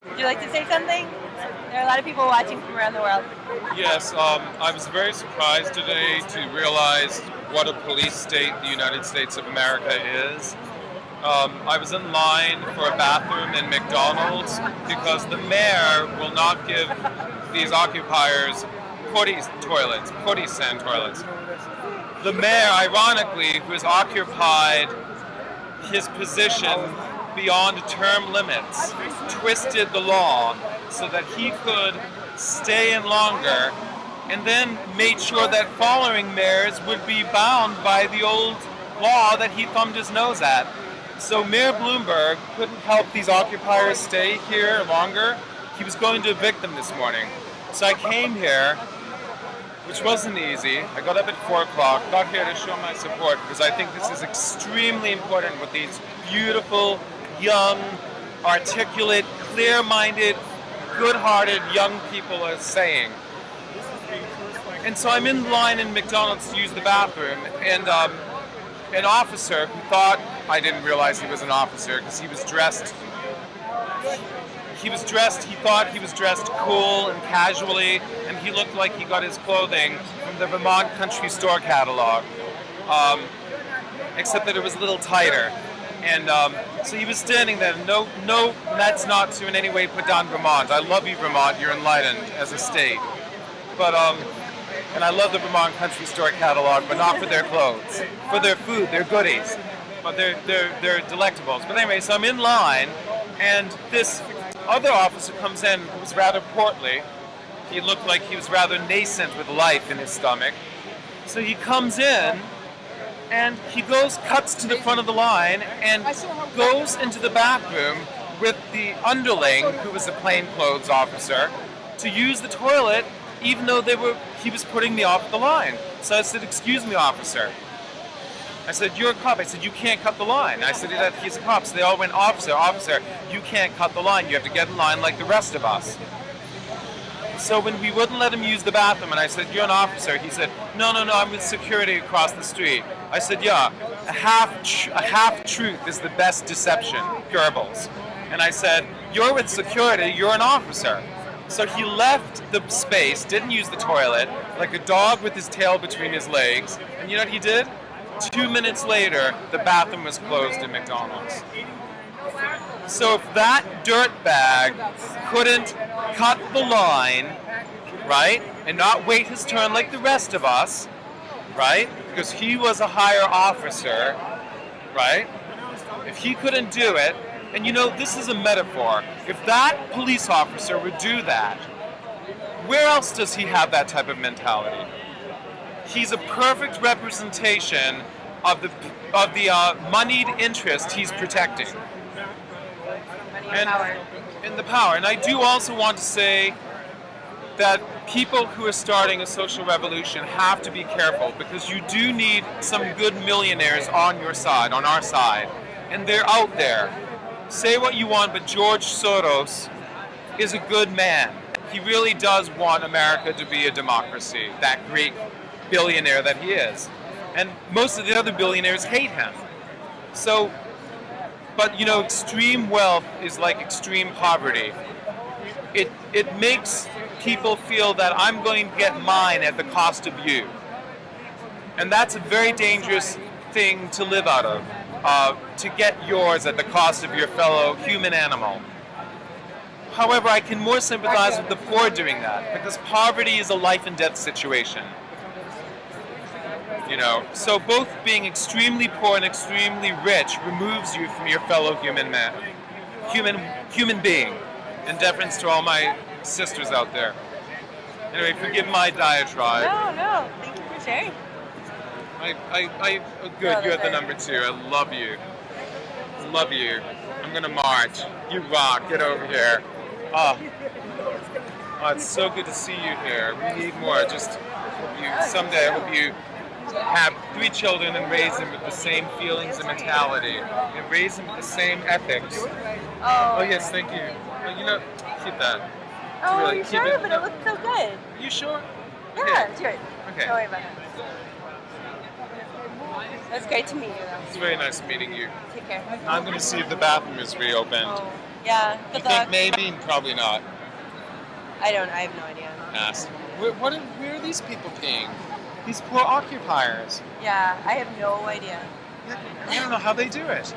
Would you like to say something? There are a lot of people watching from around the world. Yes, I was very surprised today to realize what a police state the United States of America is. I was in line for a bathroom in McDonald's because the mayor will not give these occupiers potty sand toilets. The mayor, ironically, who has occupied his position beyond term limits, twisted the law so that he could stay in longer, and then made sure that following mayors would be bound by the old law that he thumbed his nose at. So Mayor Bloomberg couldn't help these occupiers stay here longer. He was going to evict them this morning. So I came here, which wasn't easy. I got up at 4 o'clock, got here to show my support because I think this is extremely important what these beautiful, young, articulate, clear-minded, good-hearted young people are saying. And so I'm in line in McDonald's to use the bathroom, and an officer who thought, I didn't realize he was an officer because he thought he was dressed cool and casually, and he looked like he got his clothing from the Vermont Country Store catalog, except that it was a little tighter. And so he was standing there. No, that's not to in any way put down Vermont. I love you, Vermont. You're enlightened as a state. But and I love the Vermont Country Store catalog, but not for their clothes, for their food, their goodies, but they're delectables. But anyway, so I'm in line, and this other officer comes in who was rather portly. He looked like he was rather nascent with life in his stomach. So he comes in, and he cuts to the front of the line, and goes into the bathroom with the underling, who was a plainclothes officer, to use the toilet, even though he was putting me off the line. So I said, "Excuse me, officer." I said, "You're a cop." I said, "You can't cut the line." I said, "He's a cop." So they all went, "Officer, officer, you can't cut the line. You have to get in line like the rest of us." So when we wouldn't let him use the bathroom, and I said, "You're an officer," he said, No, I'm with security across the street." I said, "Yeah, a half truth is the best deception, Goebbels." And I said, "You're with security, you're an officer." So he left the space, didn't use the toilet, like a dog with his tail between his legs. And you know what he did? 2 minutes later, the bathroom was closed in McDonald's. So if that dirtbag couldn't cut the line, right, and not wait his turn like the rest of us, right, because he was a higher officer, right, if he couldn't do it, and you know, this is a metaphor, if that police officer would do that, where else does he have that type of mentality? He's a perfect representation of the moneyed interest he's protecting. And the power. And I do also want to say that people who are starting a social revolution have to be careful, because you do need some good millionaires on your side, on our side. And they're out there. Say what you want, but George Soros is a good man. He really does want America to be a democracy, that great billionaire that he is. And most of the other billionaires hate him. So, but you know, extreme wealth is like extreme poverty. It makes people feel that I'm going to get mine at the cost of you. And that's a very dangerous thing to live out of, to get yours at the cost of your fellow human animal. However, I can more sympathize with the poor doing that, because poverty is a life and death situation. You know, so both being extremely poor and extremely rich removes you from your fellow human being. In deference to all my sisters out there. Anyway, forgive my diatribe. No, thank you for sharing. Good, you're at the number 2. I love you. Love you. I'm gonna march. You rock. Get over here. Oh, it's so good to see you here. We need more. Just hope you someday. I hope you have 3 children and raise them with the same feelings and mentality, and raise them with the same ethics. Oh yes, thank you. Well, you know, keep that. Oh, really you keep sure? it. But it looks so good. You sure? Yeah, it's yours. Okay. Don't worry about it. It was great to meet you, though. It's very nice meeting you. Take care. I'm going to see if the bathroom is reopened. Oh, yeah. You Good think luck. maybe? Probably not. I have no idea. Ask. Where are these people peeing? These poor occupiers. Yeah, I have no idea. I don't know how they do it.